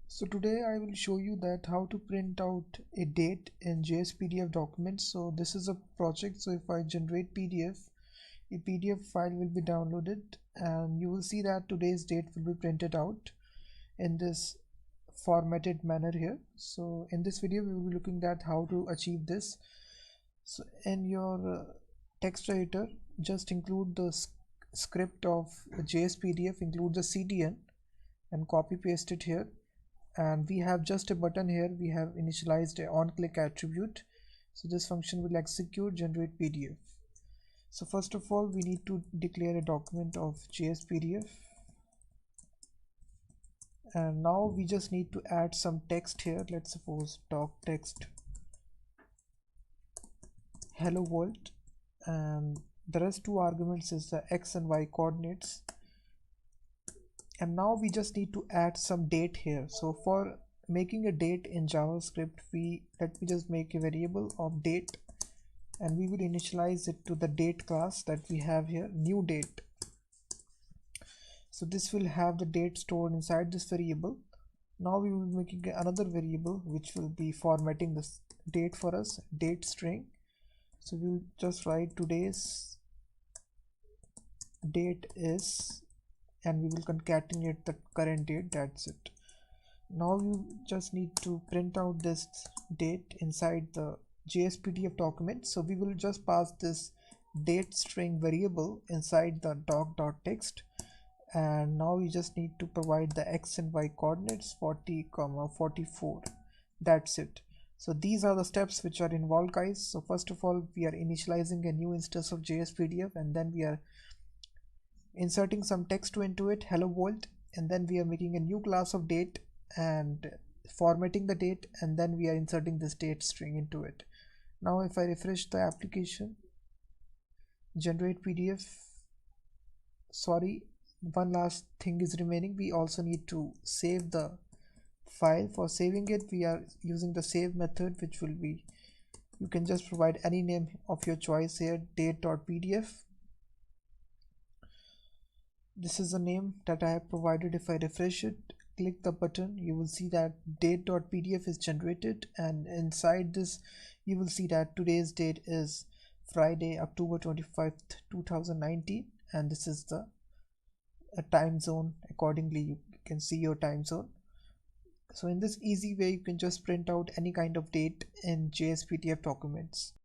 So today I will show you that how to print out a date in jsPDF documents. So this is a project. So if I generate PDF, a PDF file will be downloaded and you will see that today's date will be printed out in this formatted manner here. So in this video we will be looking at how to achieve this. So in your text editor, just include the script of jsPDF, include the CDN and copy paste it here. And we have just a button here. We have initialized a on-click attribute, so this function will execute generate PDF. So first of all, we need to declare a document of jsPDF, and now we just need to add some text here. Let's suppose doc text hello world, and the rest two arguments is the x and y coordinates. And now we just need to add some date here. So for making a date in JavaScript, let me just make a variable of date, and we will initialize it to the date class that we have here, new date. So this will have the date stored inside this variable. Now we will be making another variable which will be formatting this date for us, date string. So we will just write today's date is, and we will concatenate the current date. That's it. Now you just need to print out this date inside the jsPDF document. So we will just pass this date string variable inside the doc.text, and now we just need to provide the x and y coordinates 40, 44. That's it. So these are the steps which are involved, guys. So first of all, we are initializing a new instance of jsPDF, and then we are inserting some text into it, hello world, and then we are making a new class of date and formatting the date, and then we are inserting this date string into it. Now if I refresh the application, generate PDF, sorry, one last thing is remaining. We also need to save the file. For saving it, we are using the save method, which will be, you can just provide any name of your choice here, date.pdf. This is the name that I have provided. If I refresh it, click the button, you will see that date.pdf is generated, and inside this you will see that today's date is Friday, October 25th, 2019, and this is the time zone. Accordingly, you can see your time zone. So in this easy way, you can just print out any kind of date in jsPDF documents.